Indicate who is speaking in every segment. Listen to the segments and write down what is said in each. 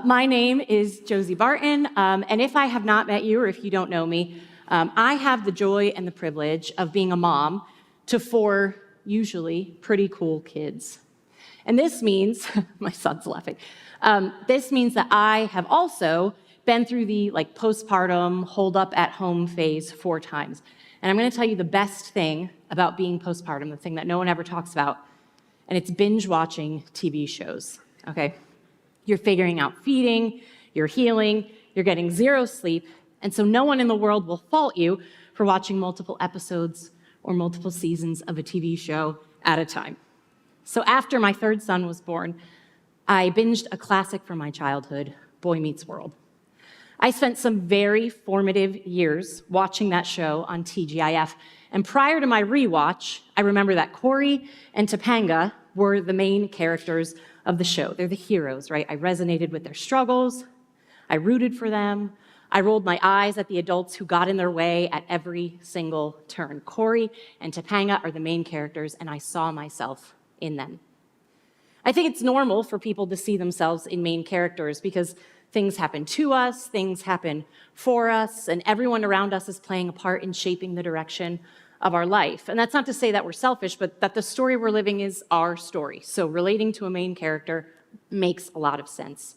Speaker 1: My name is Josie Barton, and if I have not met you or if you don't know me, I have the joy and the privilege of being a mom to four usually pretty cool kids. And this means, my son's laughing, this means that I have also been through the postpartum, hold up at home phase 4 times. And I'm gonna tell you the best thing about being postpartum, the thing that no one ever talks about, and it's binge watching TV shows, okay? You're figuring out feeding, you're healing, you're getting 0 sleep, and so no one in the world will fault you for watching multiple episodes or multiple seasons of a TV show at a time. So after my 3rd son was born, I binged a classic from my childhood, Boy Meets World. I spent some very formative years watching that show on TGIF, and prior to my rewatch, I remember that Corey and Topanga were the main characters of the show. They're the heroes, right? I resonated with their struggles. I rooted for them. I rolled my eyes at the adults who got in their way at every single turn. Corey and Topanga are the main characters, and I saw myself in them. I think it's normal for people to see themselves in main characters because things happen to us, things happen for us, and everyone around us is playing a part in shaping the direction of our life. And that's not to say that we're selfish, but that the story we're living is our story. So relating to a main character makes a lot of sense.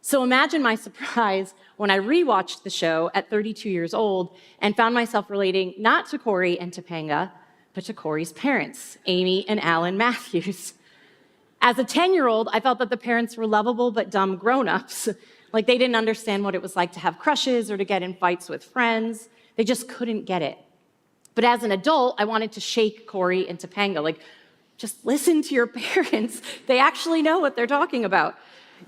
Speaker 1: So imagine my surprise when I rewatched the show at 32 years old and found myself relating not to Corey and Topanga, but to Corey's parents, Amy and Alan Matthews. As a 10-year-old, I felt that the parents were lovable but dumb grown-ups. Like they didn't understand what it was like to have crushes or to get in fights with friends. They just couldn't get it. But as an adult, I wanted to shake Corey and Topanga, like, just listen to your parents. They actually know what they're talking about.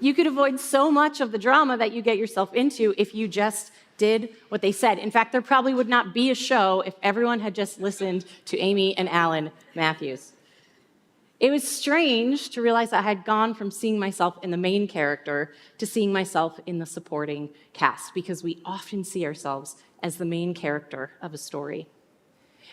Speaker 1: You could avoid so much of the drama that you get yourself into if you just did what they said. In fact, there probably would not be a show if everyone had just listened to Amy and Alan Matthews. It was strange to realize that I had gone from seeing myself in the main character to seeing myself in the supporting cast, because we often see ourselves as the main character of a story.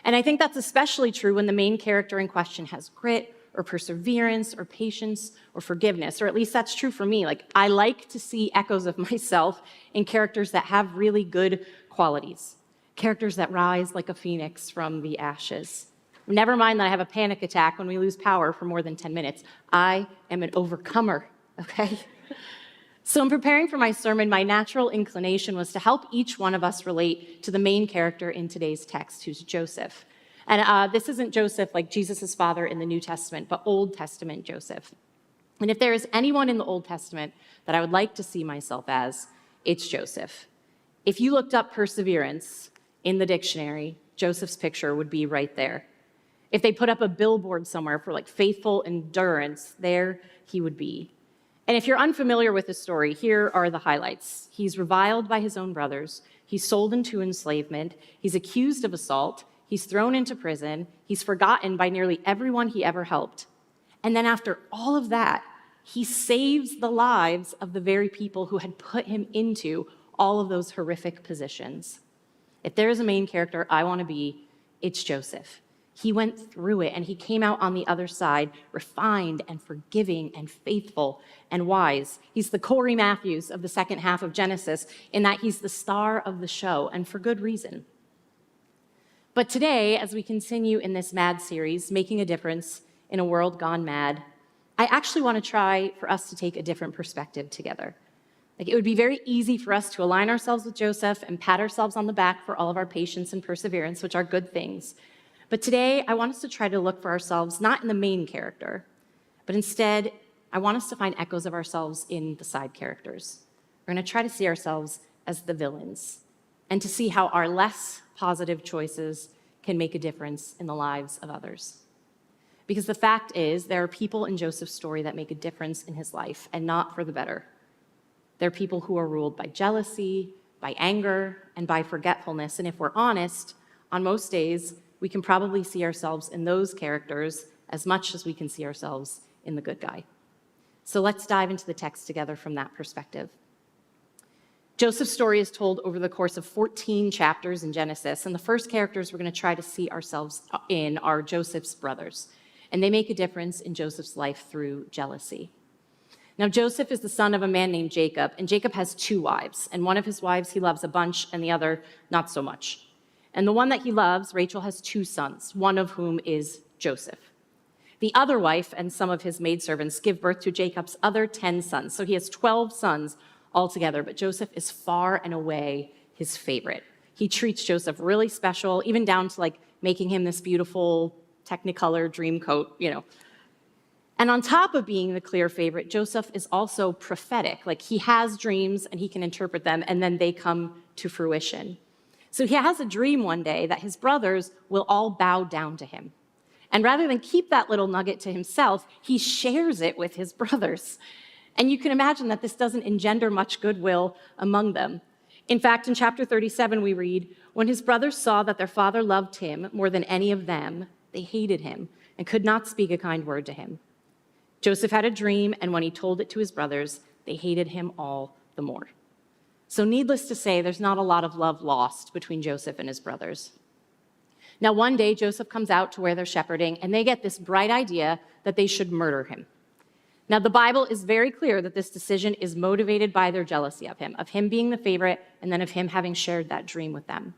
Speaker 1: And I think that's especially true when the main character in question has grit or perseverance or patience or forgiveness, or at least that's true for me. Like, I like to see echoes of myself in characters that have really good qualities, characters that rise like a phoenix from the ashes. Never mind that I have a panic attack when we lose power for more than 10 minutes. I am an overcomer, okay? So in preparing for my sermon, my natural inclination was to help each one of us relate to the main character in today's text, who's Joseph. And this isn't Joseph like Jesus' father in the New Testament, but Old Testament Joseph. And if there is anyone in the Old Testament that I would like to see myself as, it's Joseph. If you looked up perseverance in the dictionary, Joseph's picture would be right there. If they put up a billboard somewhere for faithful endurance, there he would be. And if you're unfamiliar with his story, here are the highlights. He's reviled by his own brothers. He's sold into enslavement. He's accused of assault. He's thrown into prison. He's forgotten by nearly everyone he ever helped. And then after all of that, he saves the lives of the very people who had put him into all of those horrific positions. If there is a main character I want to be, it's Joseph. He went through it, and he came out on the other side, refined and forgiving and faithful and wise. He's the Corey Matthews of the second half of Genesis, in that he's the star of the show, and for good reason. But today, as we continue in this MAD series, Making a Difference in a World Gone Mad, I actually want to try for us to take a different perspective together. It would be very easy for us to align ourselves with Joseph and pat ourselves on the back for all of our patience and perseverance, which are good things. But today, I want us to try to look for ourselves not in the main character, but instead, I want us to find echoes of ourselves in the side characters. We're going to try to see ourselves as the villains and to see how our less positive choices can make a difference in the lives of others. Because the fact is, there are people in Joseph's story that make a difference in his life, and not for the better. There are people who are ruled by jealousy, by anger, and by forgetfulness. And if we're honest, on most days, we can probably see ourselves in those characters as much as we can see ourselves in the good guy. So let's dive into the text together from that perspective. Joseph's story is told over the course of 14 chapters in Genesis, and the first characters we're going to try to see ourselves in are Joseph's brothers, and they make a difference in Joseph's life through jealousy. Now, Joseph is the son of a man named Jacob, and Jacob has two wives, and one of his wives he loves a bunch, and the other not so much. And the one that he loves, Rachel, has two sons, one of whom is Joseph. The other wife and some of his maidservants give birth to Jacob's other 10 sons, so he has 12 sons altogether, but Joseph is far and away his favorite. He treats Joseph really special, even down to making him this beautiful Technicolor dream coat, And on top of being the clear favorite, Joseph is also prophetic. He has dreams and he can interpret them, and then they come to fruition. So he has a dream one day that his brothers will all bow down to him. And rather than keep that little nugget to himself, he shares it with his brothers. And you can imagine that this doesn't engender much goodwill among them. In fact, in chapter 37, we read, "When his brothers saw that their father loved him more than any of them, they hated him and could not speak a kind word to him. Joseph had a dream, and when he told it to his brothers, they hated him all the more." So needless to say, there's not a lot of love lost between Joseph and his brothers. Now, one day, Joseph comes out to where they're shepherding, and they get this bright idea that they should murder him. Now, the Bible is very clear that this decision is motivated by their jealousy of him being the favorite, and then of him having shared that dream with them.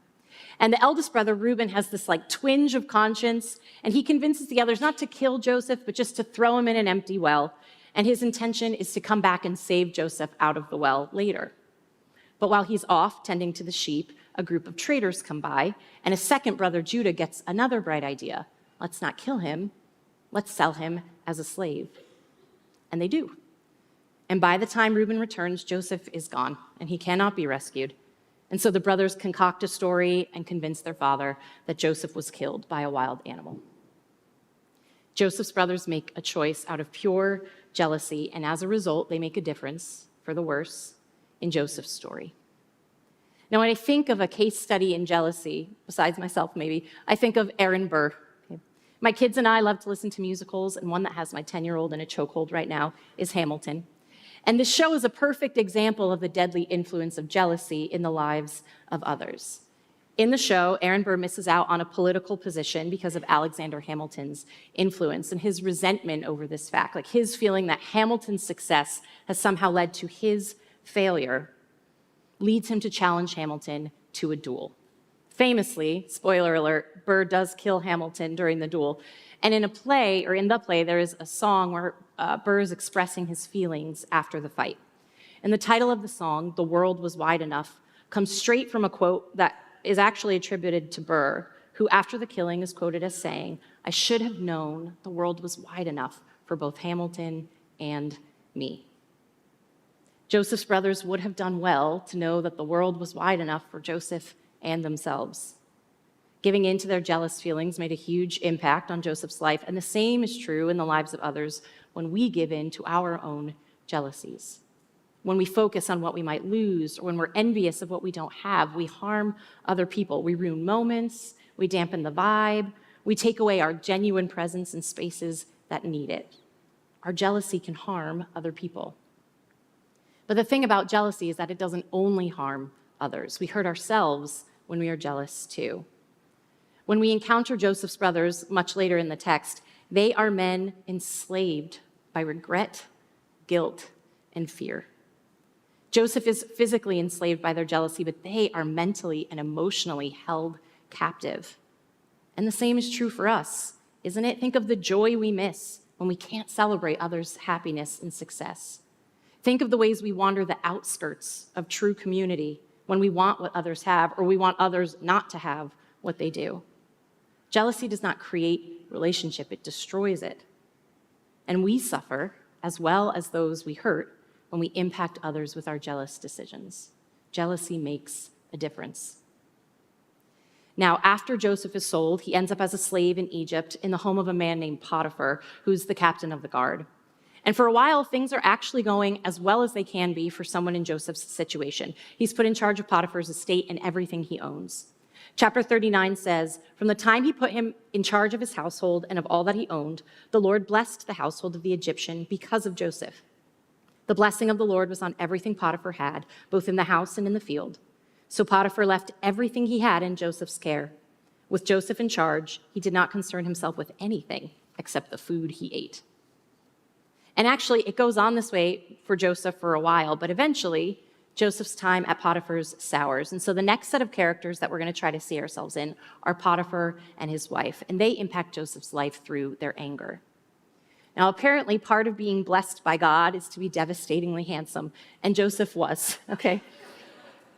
Speaker 1: And the eldest brother, Reuben, has this twinge of conscience, and he convinces the others not to kill Joseph, but just to throw him in an empty well. And his intention is to come back and save Joseph out of the well later. But while he's off tending to the sheep, a group of traders come by, and his second brother, Judah, gets another bright idea. Let's not kill him. Let's sell him as a slave. And they do. And by the time Reuben returns, Joseph is gone, and he cannot be rescued. And so the brothers concoct a story and convince their father that Joseph was killed by a wild animal. Joseph's brothers make a choice out of pure jealousy, and as a result, they make a difference, for the worse, in Joseph's story. Now, when I think of a case study in jealousy, besides myself maybe, I think of Aaron Burr. My kids and I love to listen to musicals, and one that has my 10-year-old in a chokehold right now is Hamilton. And this show is a perfect example of the deadly influence of jealousy in the lives of others. In the show, Aaron Burr misses out on a political position because of Alexander Hamilton's influence and his resentment over this fact, his feeling that Hamilton's success has somehow led to his failure, leads him to challenge Hamilton to a duel. Famously, spoiler alert, Burr does kill Hamilton during the duel. And in the play, there is a song where Burr is expressing his feelings after the fight. And the title of the song, "The World Was Wide Enough," comes straight from a quote that is actually attributed to Burr, who after the killing is quoted as saying, "I should have known the world was wide enough for both Hamilton and me." Joseph's brothers would have done well to know that the world was wide enough for Joseph and themselves. Giving in to their jealous feelings made a huge impact on Joseph's life, and the same is true in the lives of others when we give in to our own jealousies. When we focus on what we might lose, or when we're envious of what we don't have, we harm other people. We ruin moments, we dampen the vibe, we take away our genuine presence in spaces that need it. Our jealousy can harm other people. But the thing about jealousy is that it doesn't only harm others. We hurt ourselves when we are jealous too. When we encounter Joseph's brothers much later in the text, they are men enslaved by regret, guilt, and fear. Joseph is physically enslaved by their jealousy, but they are mentally and emotionally held captive. And the same is true for us, isn't it? Think of the joy we miss when we can't celebrate others' happiness and success. Think of the ways we wander the outskirts of true community when we want what others have, or we want others not to have what they do. Jealousy does not create relationship, it destroys it. And we suffer, as well as those we hurt, when we impact others with our jealous decisions. Jealousy makes a difference. Now, after Joseph is sold, he ends up as a slave in Egypt in the home of a man named Potiphar, who's the captain of the guard. And for a while, things are actually going as well as they can be for someone in Joseph's situation. He's put in charge of Potiphar's estate and everything he owns. Chapter 39 says, "From the time he put him in charge of his household and of all that he owned, the Lord blessed the household of the Egyptian because of Joseph. The blessing of the Lord was on everything Potiphar had, both in the house and in the field. So Potiphar left everything he had in Joseph's care. With Joseph in charge, he did not concern himself with anything except the food he ate." And actually, it goes on this way for Joseph for a while, but eventually, Joseph's time at Potiphar's sours. And so the next set of characters that we're going to try to see ourselves in are Potiphar and his wife, and they impact Joseph's life through their anger. Now, apparently, part of being blessed by God is to be devastatingly handsome, and Joseph was, okay?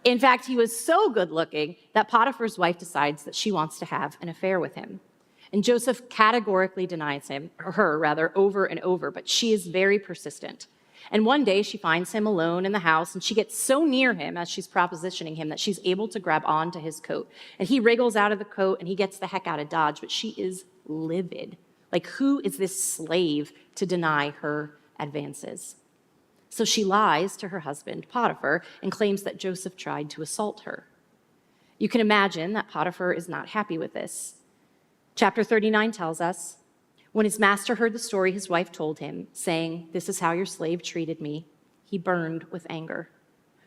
Speaker 1: In fact, he was so good looking that Potiphar's wife decides that she wants to have an affair with him. And Joseph categorically denies him, or her rather, over and over, but she is very persistent. And one day she finds him alone in the house, and she gets so near him as she's propositioning him that she's able to grab onto his coat. And he wriggles out of the coat and he gets the heck out of Dodge, but she is livid. Like, who is this slave to deny her advances? So she lies to her husband, Potiphar, and claims that Joseph tried to assault her. You can imagine that Potiphar is not happy with this. Chapter 39 tells us, when his master heard the story his wife told him, saying, "This is how your slave treated me," he burned with anger.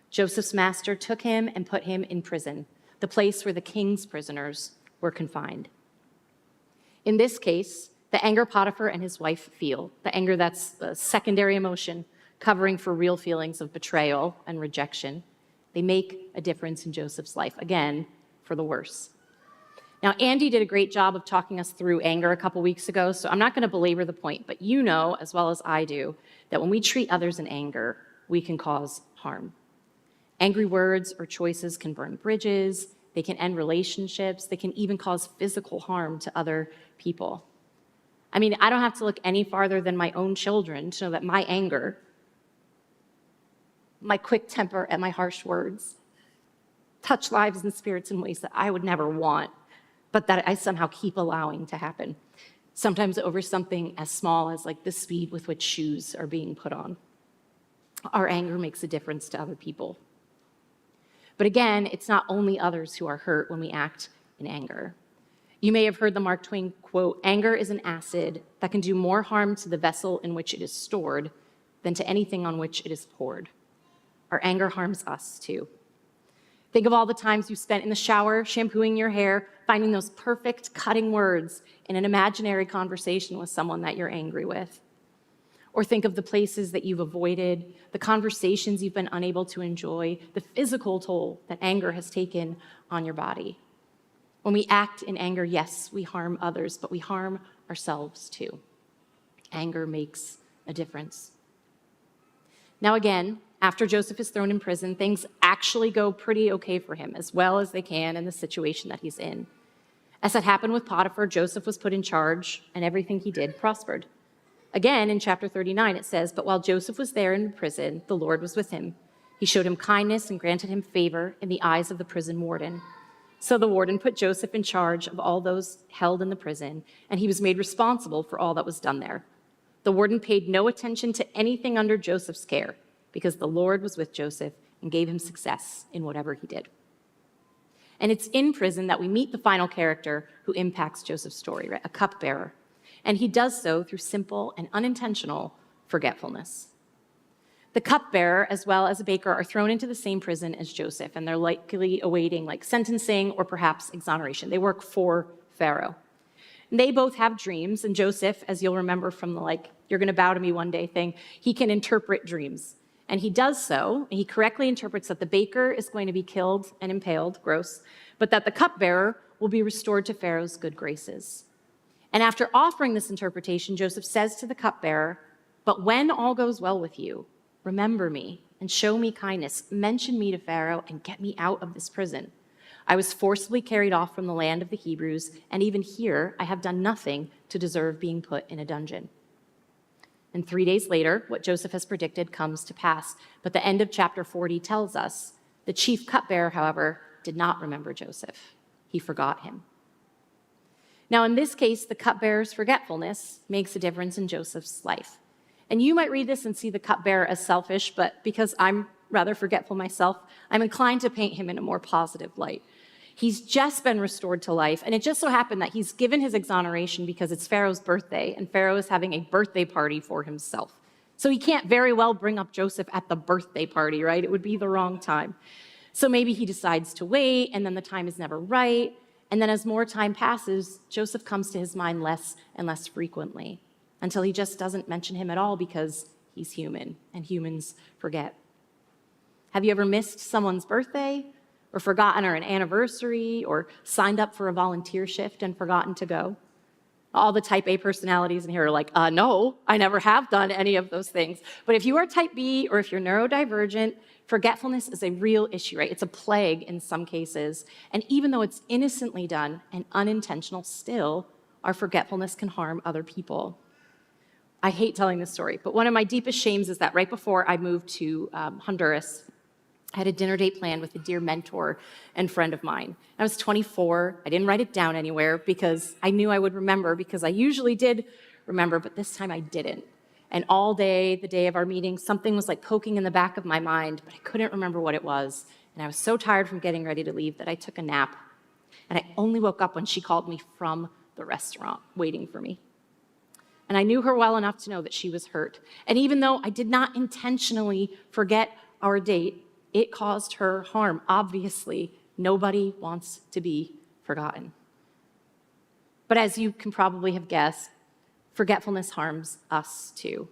Speaker 1: Joseph's master took him and put him in prison, the place where the king's prisoners were confined. In this case, the anger Potiphar and his wife feel, the anger that's a secondary emotion, covering for real feelings of betrayal and rejection, they make a difference in Joseph's life, again, for the worse. Now, Andy did a great job of talking us through anger a couple weeks ago, so I'm not going to belabor the point, but you know, as well as I do, that when we treat others in anger, we can cause harm. Angry words or choices can burn bridges, they can end relationships, they can even cause physical harm to other people. I mean, I don't have to look any farther than my own children to know that my anger, my quick temper, and my harsh words touch lives and spirits in ways that I would never want, but that I somehow keep allowing to happen, sometimes over something as small as like the speed with which shoes are being put on. Our anger makes a difference to other people. But again, it's not only others who are hurt when we act in anger. You may have heard the Mark Twain quote, "Anger is an acid that can do more harm to the vessel in which it is stored than to anything on which it is poured." Our anger harms us too. Think of all the times you spent in the shower, shampooing your hair, finding those perfect cutting words in an imaginary conversation with someone that you're angry with. Or think of the places that you've avoided, the conversations you've been unable to enjoy, the physical toll that anger has taken on your body. When we act in anger, yes, we harm others, but we harm ourselves too. Anger makes a difference. Now again, after Joseph is thrown in prison, things actually go pretty okay for him, as well as they can in the situation that he's in. As had happened with Potiphar, Joseph was put in charge, and everything he did prospered. Again, in chapter 39, it says, "But while Joseph was there in prison, the Lord was with him. He showed him kindness and granted him favor in the eyes of the prison warden. So the warden put Joseph in charge of all those held in the prison, and he was made responsible for all that was done there. The warden paid no attention to anything under Joseph's care, because the Lord was with Joseph and gave him success in whatever he did." And it's in prison that we meet the final character who impacts Joseph's story, right? A cupbearer. And he does so through simple and unintentional forgetfulness. The cupbearer, as well as a baker, are thrown into the same prison as Joseph, and they're likely awaiting sentencing or perhaps exoneration. They work for Pharaoh. And they both have dreams, and Joseph, as you'll remember from the "you're gonna bow to me one day" thing, he can interpret dreams. And he does so, and he correctly interprets that the baker is going to be killed and impaled, gross, but that the cupbearer will be restored to Pharaoh's good graces. And after offering this interpretation, Joseph says to the cupbearer, "But when all goes well with you, remember me and show me kindness. Mention me to Pharaoh and get me out of this prison. I was forcibly carried off from the land of the Hebrews, and even here I have done nothing to deserve being put in a dungeon." And 3 days later, what Joseph has predicted comes to pass. But the end of chapter 40 tells us the chief cupbearer, however, did not remember Joseph. He forgot him. Now, in this case, the cupbearer's forgetfulness makes a difference in Joseph's life. And you might read this and see the cupbearer as selfish, but because I'm rather forgetful myself, I'm inclined to paint him in a more positive light. He's just been restored to life, and it just so happened that he's given his exoneration because it's Pharaoh's birthday, and Pharaoh is having a birthday party for himself. So he can't very well bring up Joseph at the birthday party, right? It would be the wrong time. So maybe he decides to wait, and then the time is never right, and then as more time passes, Joseph comes to his mind less and less frequently. until he just doesn't mention him at all because he's human and humans forget. Have you ever missed someone's birthday or forgotten an anniversary or signed up for a volunteer shift and forgotten to go? All the type A personalities in here are like, no, I never have done any of those things. But if you are type B or if you're neurodivergent, forgetfulness is a real issue, right? It's a plague in some cases. And even though it's innocently done and unintentional, still, our forgetfulness can harm other people. I hate telling this story, but one of my deepest shames is that right before I moved to Honduras, I had a dinner date planned with a dear mentor and friend of mine. I was 24. I didn't write it down anywhere because I knew I would remember, because I usually did remember, but this time I didn't. And all day, the day of our meeting, something was like poking in the back of my mind, but I couldn't remember what it was. And I was so tired from getting ready to leave that I took a nap. And I only woke up when she called me from the restaurant, waiting for me. And I knew her well enough to know that she was hurt. And even though I did not intentionally forget our date, it caused her harm. Obviously, nobody wants to be forgotten. But as you can probably have guessed, forgetfulness harms us too.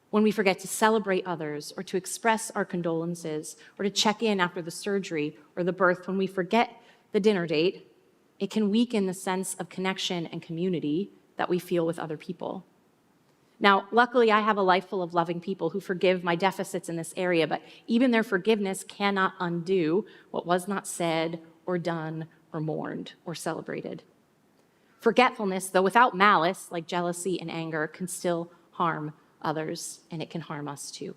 Speaker 1: When we forget to celebrate others or to express our condolences or to check in after the surgery or the birth, when we forget the dinner date, it can weaken the sense of connection and community that we feel with other people. Now, luckily, I have a life full of loving people who forgive my deficits in this area, but even their forgiveness cannot undo what was not said or done or mourned or celebrated. Forgetfulness, though without malice, like jealousy and anger, can still harm others, and it can harm us too.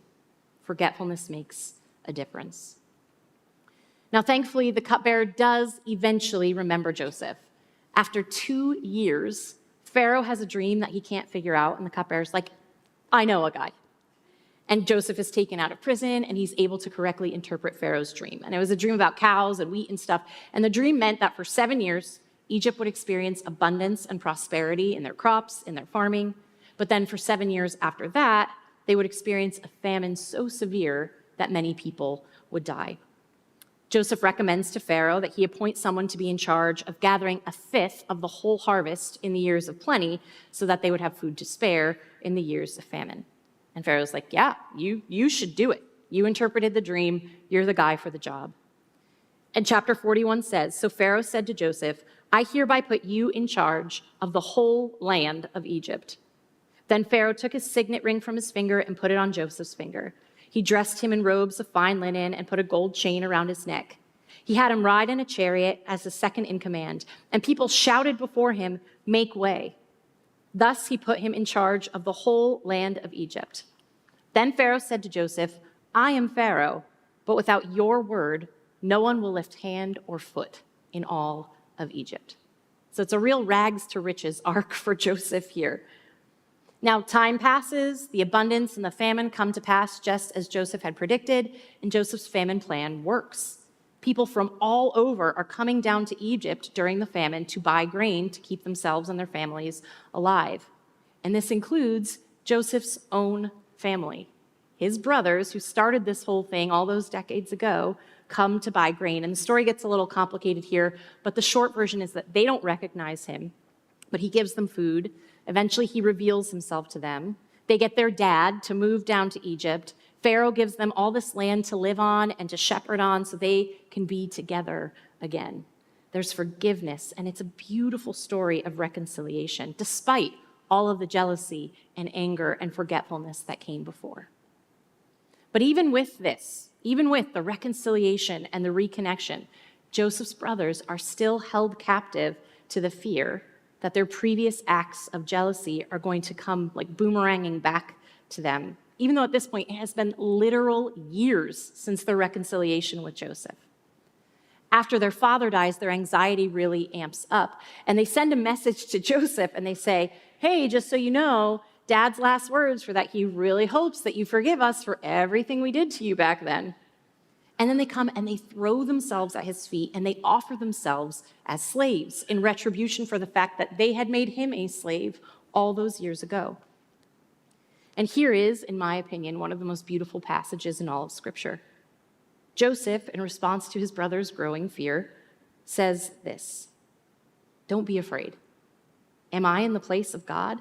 Speaker 1: Forgetfulness makes a difference. Now, thankfully, the cupbearer does eventually remember Joseph. After 2 years, Pharaoh has a dream that he can't figure out, and the cupbearer's like, I know a guy. And Joseph is taken out of prison, and he's able to correctly interpret Pharaoh's dream. And it was a dream about cows and wheat and stuff. And the dream meant that for 7 years, Egypt would experience abundance and prosperity in their crops, in their farming. But then for 7 years after that, they would experience a famine so severe that many people would die. Joseph recommends to Pharaoh that he appoint someone to be in charge of gathering 1/5 of the whole harvest in the years of plenty so that they would have food to spare in the years of famine. And Pharaoh's like, yeah, you should do it. You interpreted the dream. You're the guy for the job. And chapter 41 says, so Pharaoh said to Joseph, I hereby put you in charge of the whole land of Egypt. Then Pharaoh took his signet ring from his finger and put it on Joseph's finger. He dressed him in robes of fine linen and put a gold chain around his neck. He had him ride in a chariot as the second in command, and people shouted before him, make way. Thus he put him in charge of the whole land of Egypt. Then Pharaoh said to Joseph, I am Pharaoh, but without your word, no one will lift hand or foot in all of Egypt. So it's a real rags to riches arc for Joseph here. Now, time passes, the abundance and the famine come to pass just as Joseph had predicted, and Joseph's famine plan works. People from all over are coming down to Egypt during the famine to buy grain to keep themselves and their families alive. And this includes Joseph's own family. His brothers, who started this whole thing all those decades ago, come to buy grain. And the story gets a little complicated here, but the short version is that they don't recognize him, but he gives them food. Eventually, he reveals himself to them. They get their dad to move down to Egypt. Pharaoh gives them all this land to live on and to shepherd on so they can be together again. There's forgiveness, and it's a beautiful story of reconciliation, despite all of the jealousy and anger and forgetfulness that came before. But even with this, even with the reconciliation and the reconnection, Joseph's brothers are still held captive to the fear that their previous acts of jealousy are going to come like boomeranging back to them, even though at this point it has been literal years since their reconciliation with Joseph. After their father dies, their anxiety really amps up, and they send a message to Joseph and they say, hey, just so you know, Dad's last words were that he really hopes that you forgive us for everything we did to you back then. And then they come and they throw themselves at his feet and they offer themselves as slaves in retribution for the fact that they had made him a slave all those years ago. And here is, in my opinion, one of the most beautiful passages in all of Scripture. Joseph, in response to his brother's growing fear, says this, don't be afraid. Am I in the place of God?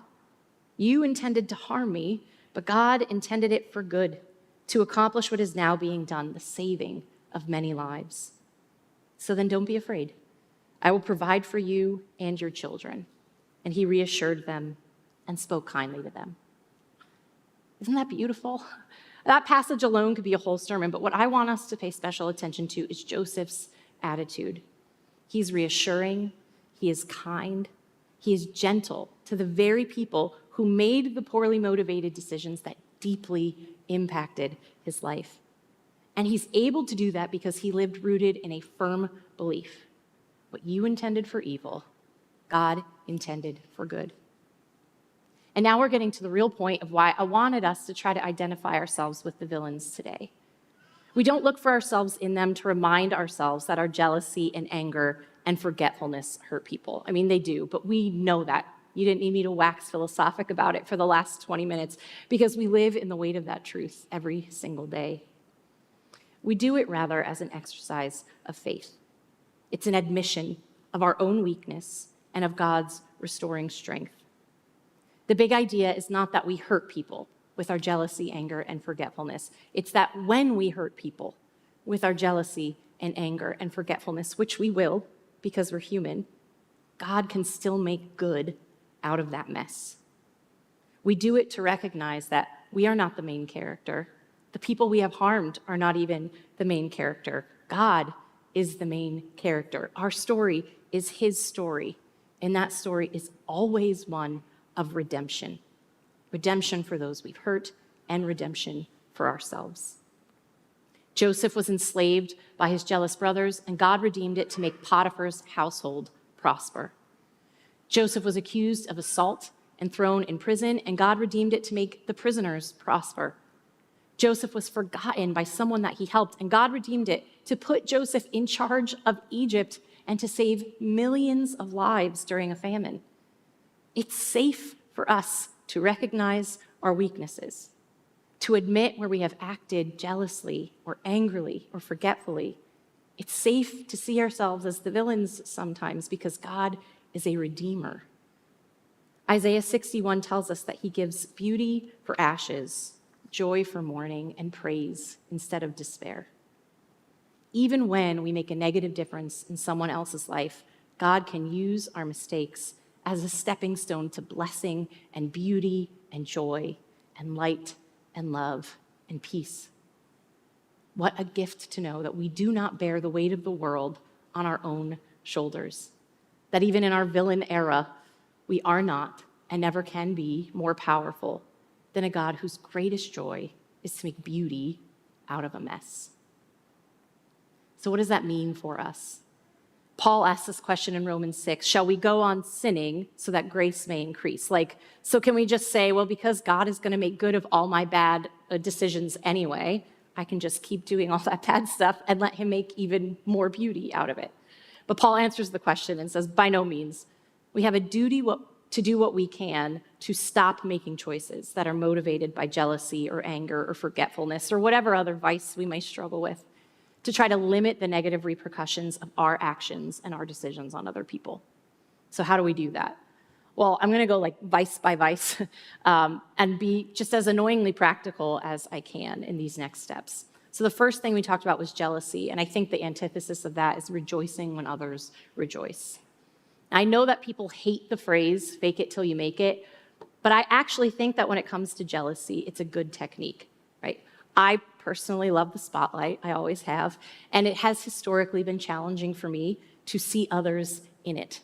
Speaker 1: You intended to harm me, but God intended it for good, to accomplish what is now being done, the saving of many lives. So then don't be afraid. I will provide for you and your children." And he reassured them and spoke kindly to them. Isn't that beautiful? That passage alone could be a whole sermon, but what I want us to pay special attention to is Joseph's attitude. He's reassuring, he is kind, he is gentle to the very people who made the poorly motivated decisions that deeply impacted his life. And he's able to do that because he lived rooted in a firm belief. What you intended for evil, God intended for good. And now we're getting to the real point of why I wanted us to try to identify ourselves with the villains today. We don't look for ourselves in them to remind ourselves that our jealousy and anger and forgetfulness hurt people. I mean, they do, but we know that. You didn't need me to wax philosophic about it for the last 20 minutes because we live in the weight of that truth every single day. We do it rather as an exercise of faith. It's an admission of our own weakness and of God's restoring strength. The big idea is not that we hurt people with our jealousy, anger, and forgetfulness. It's that when we hurt people with our jealousy and anger and forgetfulness, which we will because we're human, God can still make good out of that mess. We do it to recognize that we are not the main character. The people we have harmed are not even the main character. God is the main character. Our story is his story, and that story is always one of redemption. Redemption for those we've hurt and redemption for ourselves. Joseph was enslaved by his jealous brothers, and God redeemed it to make Potiphar's household prosper. Joseph was accused of assault and thrown in prison, and God redeemed it to make the prisoners prosper. Joseph was forgotten by someone that he helped, and God redeemed it to put Joseph in charge of Egypt and to save millions of lives during a famine. It's safe for us to recognize our weaknesses, to admit where we have acted jealously or angrily or forgetfully. It's safe to see ourselves as the villains sometimes because God is a redeemer. Isaiah 61 tells us that he gives beauty for ashes, joy for mourning, and praise instead of despair. Even when we make a negative difference in someone else's life, God can use our mistakes as a stepping stone to blessing and beauty and joy and light and love and peace. What a gift to know that we do not bear the weight of the world on our own shoulders. That even in our villain era, we are not and never can be more powerful than a God whose greatest joy is to make beauty out of a mess. So what does that mean for us? Paul asks this question in Romans 6, shall we go on sinning so that grace may increase? So can we just say, well, because God is going to make good of all my bad decisions anyway, I can just keep doing all that bad stuff and let him make even more beauty out of it? But Paul answers the question and says, by no means. We have a duty to do what we can to stop making choices that are motivated by jealousy or anger or forgetfulness or whatever other vice we may struggle with, to try to limit the negative repercussions of our actions and our decisions on other people. So how do we do that? Well, I'm going to go vice by vice and be just as annoyingly practical as I can in these next steps. So the first thing we talked about was jealousy, and I think the antithesis of that is rejoicing when others rejoice. I know that people hate the phrase, fake it till you make it, but I actually think that when it comes to jealousy, it's a good technique, right? I personally love the spotlight, I always have, and it has historically been challenging for me to see others in it.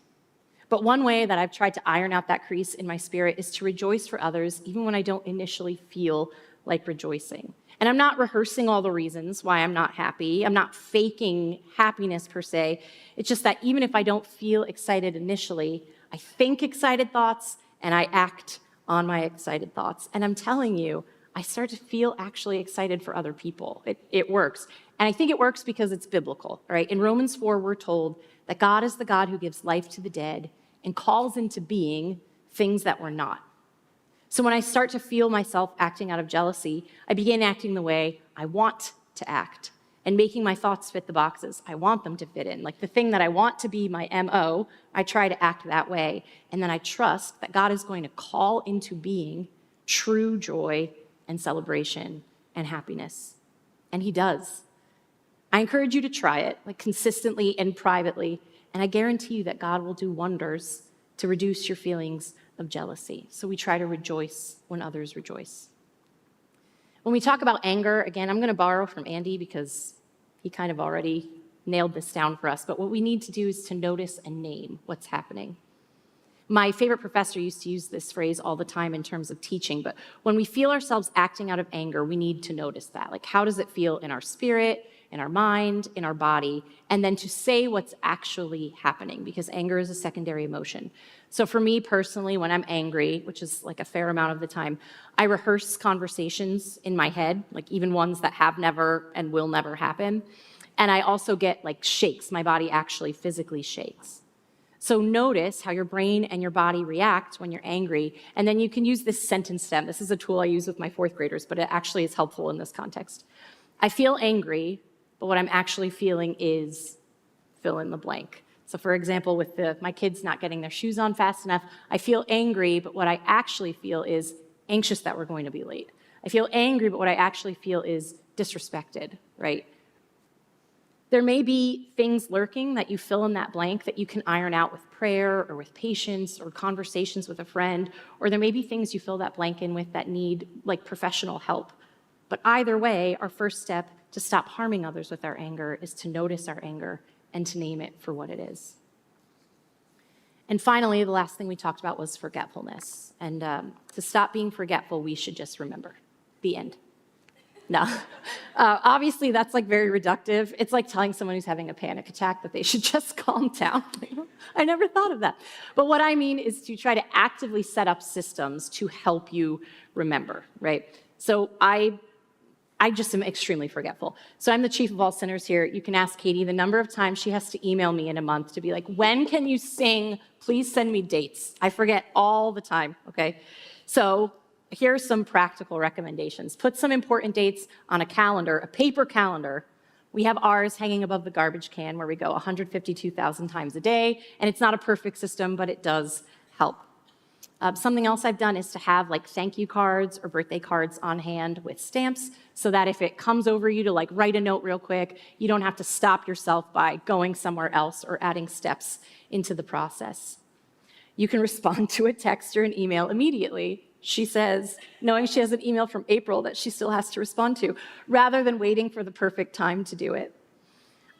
Speaker 1: But one way that I've tried to iron out that crease in my spirit is to rejoice for others even when I don't initially feel like rejoicing. And I'm not rehearsing all the reasons why I'm not happy. I'm not faking happiness per se. It's just that even if I don't feel excited initially, I think excited thoughts and I act on my excited thoughts. And I'm telling you, I start to feel actually excited for other people. It works. And I think it works because it's biblical, right? In Romans 4, we're told that God is the God who gives life to the dead and calls into being things that were not. So when I start to feel myself acting out of jealousy, I begin acting the way I want to act. and making my thoughts fit the boxes I want them to fit in. Like the thing that I want to be my MO, I try to act that way. And then I trust that God is going to call into being true joy and celebration and happiness. And he does. I encourage you to try it, like consistently and privately, and I guarantee you that God will do wonders to reduce your feelings of jealousy. So we try to rejoice when others rejoice. When we talk about anger, again, I'm going to borrow from Andy because he kind of already nailed this down for us, but what we need to do is to notice and name what's happening. My favorite professor used to use this phrase all the time in terms of teaching, but when we feel ourselves acting out of anger, we need to notice that. Like, how does it feel in our spirit, in our mind, in our body, and then to say what's actually happening, because anger is a secondary emotion. So for me personally, when I'm angry, which is like a fair amount of the time, I rehearse conversations in my head, like even ones that have never and will never happen. And I also get like shakes. My body actually physically shakes. So notice how your brain and your body react when you're angry, and then you can use this sentence stem. This is a tool I use with my fourth graders, but it actually is helpful in this context. I feel angry, but what I'm actually feeling is fill in the blank. So for example, with my kids not getting their shoes on fast enough, I feel angry, but what I actually feel is anxious that we're going to be late. I feel angry, but what I actually feel is disrespected, right? There may be things lurking that you fill in that blank that you can iron out with prayer or with patience or conversations with a friend, or there may be things you fill that blank in with that need like professional help. But either way, our first step to stop harming others with our anger is to notice our anger and to name it for what it is. And finally, the last thing we talked about was forgetfulness. And to stop being forgetful, we should just remember. The end. No. Obviously, that's like very reductive. It's like telling someone who's having a panic attack that they should just calm down. I never thought of that. But what I mean is to try to actively set up systems to help you remember, right? So I just am extremely forgetful. So I'm the chief of all sinners here. You can ask Katie the number of times she has to email me in a month to be like, when can you sing? Please send me dates. I forget all the time, okay? So here are some practical recommendations. Put some important dates on a calendar, a paper calendar. We have ours hanging above the garbage can where we go 152,000 times a day, and it's not a perfect system, but it does help. Something else I've done is to have like thank you cards or birthday cards on hand with stamps so that if it comes over you to like write a note real quick, you don't have to stop yourself by going somewhere else or adding steps into the process. You can respond to a text or an email immediately, she says, knowing she has an email from April that she still has to respond to, rather than waiting for the perfect time to do it.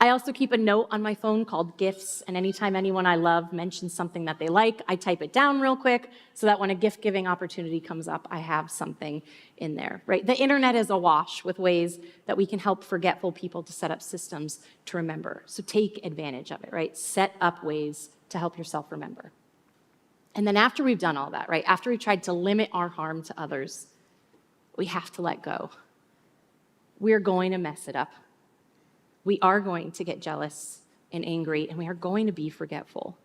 Speaker 1: I also keep a note on my phone called gifts, and anytime anyone I love mentions something that they like, I type it down real quick so that when a gift-giving opportunity comes up, I have something in there, right? The internet is awash with ways that we can help forgetful people to set up systems to remember. So take advantage of it, right? Set up ways to help yourself remember. And then after we've done all that, right, after we've tried to limit our harm to others, we have to let go. We're going to mess it up. We are going to get jealous and angry, and we are going to be forgetful.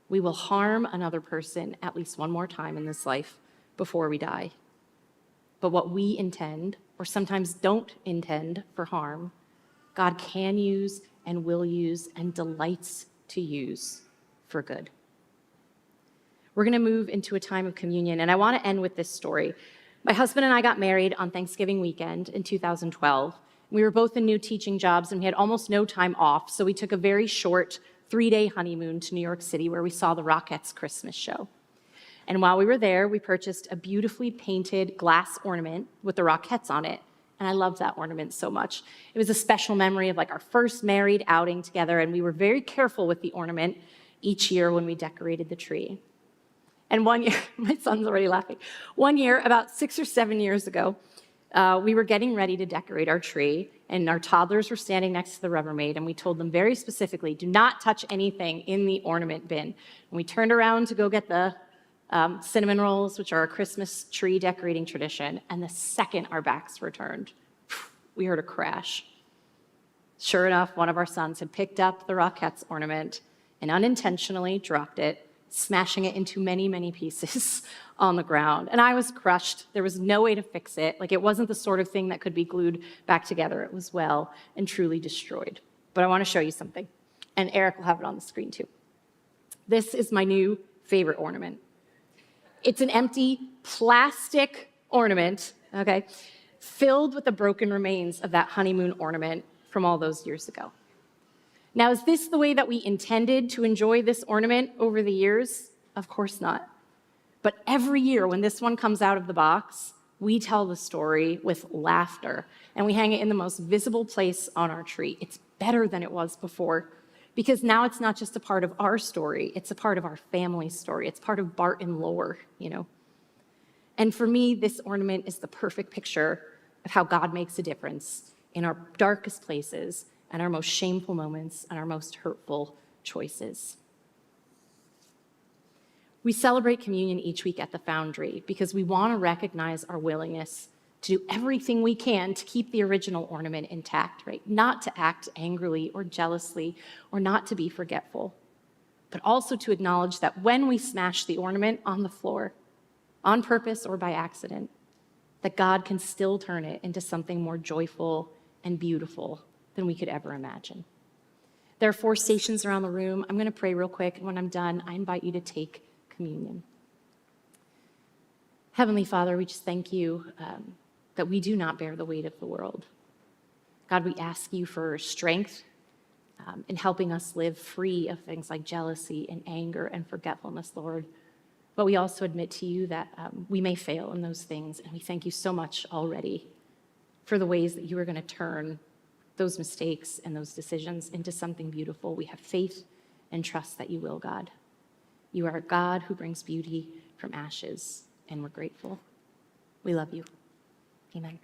Speaker 1: We will harm another person at least one more time in this life before we die. But what we intend, or sometimes don't intend for harm, God can use and will use and delights to use for good. We're going to move into a time of communion, and I want to end with this story. My husband and I got married on Thanksgiving weekend in 2012. We were both in new teaching jobs, and we had almost no time off, so we took a very short 3-day honeymoon to New York City where we saw the Rockettes' Christmas show. And while we were there, we purchased a beautifully painted glass ornament with the Rockettes on it, and I loved that ornament so much. It was a special memory of like our first married outing together, and we were very careful with the ornament each year when we decorated the tree. And one year, my son's already laughing. One year, about 6 or 7 years ago, we were getting ready to decorate our tree, and our toddlers were standing next to the Rubbermaid, and we told them very specifically, do not touch anything in the ornament bin. And we turned around to go get the cinnamon rolls, which are a Christmas tree decorating tradition, and the second our backs were turned, we heard a crash. Sure enough, one of our sons had picked up the Rockettes ornament and unintentionally dropped it smashing it into many, many pieces on the ground. And I was crushed. There was no way to fix it. Like, it wasn't the sort of thing that could be glued back together. It was well and truly destroyed. But I want to show you something. And Eric will have it on the screen too. This is my new favorite ornament. It's an empty plastic ornament, okay, filled with the broken remains of that honeymoon ornament from all those years ago. Now, is this the way that we intended to enjoy this ornament over the years? Of course not. But every year when this one comes out of the box, we tell the story with laughter, and we hang it in the most visible place on our tree. It's better than it was before, because now it's not just a part of our story, it's a part of our family's story. It's part of Barton lore, you know. And for me, this ornament is the perfect picture of how God makes a difference in our darkest places and our most shameful moments and our most hurtful choices. We celebrate communion each week at the Foundry because we want to recognize our willingness to do everything we can to keep the original ornament intact, right? Not to act angrily or jealously or not to be forgetful, but also to acknowledge that when we smash the ornament on the floor, on purpose or by accident, that God can still turn it into something more joyful and beautiful than we could ever imagine. There are 4 stations around the room. I'm going to pray real quick, and when I'm done, I invite you to take communion. Heavenly Father, we just thank you that we do not bear the weight of the world. God, we ask you for strength in helping us live free of things like jealousy and anger and forgetfulness, Lord. But we also admit to you that we may fail in those things, and we thank you so much already for the ways that you are going to turn those mistakes and those decisions into something beautiful. We have faith and trust that you will, God. You are a God who brings beauty from ashes, and we're grateful. We love you. Amen.